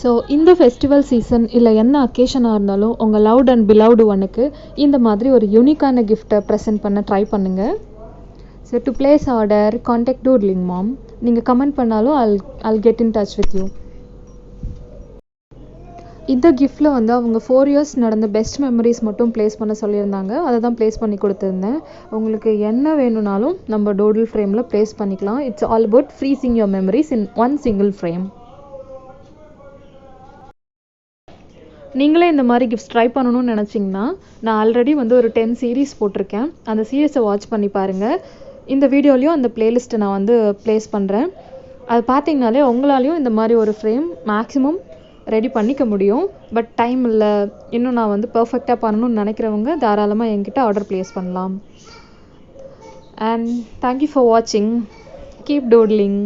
So இந்த festival season இல்லை என்ன அக்கேஷனாக இருந்தாலும் உங்கள் லவ்ட் அண்ட் பிலவ்டு ஒனுக்கு இந்த மாதிரி ஒரு யூனிக்கான கிஃப்ட்டை ப்ரெசென்ட் பண்ண ட்ரை பண்ணுங்கள். So to place order contact doodling mom. நீங்கள் கமெண்ட் பண்ணாலும் I'll get in touch with you. இந்த கிஃப்ட்டில் வந்து அவங்க 4 years நடந்த பெஸ்ட் மெமரிஸ் மட்டும் ப்ளேஸ் பண்ண சொல்லியிருந்தாங்க. அதை தான் ப்ளேஸ் பண்ணி கொடுத்துருந்தேன். உங்களுக்கு என்ன வேணும்னாலும் நம்ம டூடில் ஃப்ரேமில் ப்ளேஸ் பண்ணிக்கலாம். It's all about freezing your memories in one single frame. நீங்களே இந்த மாதிரி கிஃப்ட்ஸ் ட்ரை பண்ணணும்னு நினச்சிங்கன்னா நான் ஆல்ரெடி வந்து ஒரு 10 சீரீஸ் போட்டிருக்கேன். அந்த சீரீஸை வாட்ச் பண்ணி பாருங்கள். இந்த வீடியோலையும் அந்த பிளேலிஸ்ட்டை நான் வந்து ப்ளேஸ் பண்ணுறேன். அது பார்த்தீங்கனாலே உங்களாலையும் இந்த மாதிரி ஒரு ஃப்ரேம் மேக்ஸிமம் ரெடி பண்ணிக்க முடியும். பட் டைம் இல்லை, இன்னும் நான் வந்து பர்ஃபெக்டாக பண்ணணும்னு நினைக்கிறவங்க தாராளமாக என்கிட்ட ஆர்டர் ப்ளேஸ் பண்ணலாம். அண்ட் தேங்க்யூ ஃபார் வாட்சிங். Keep doodling.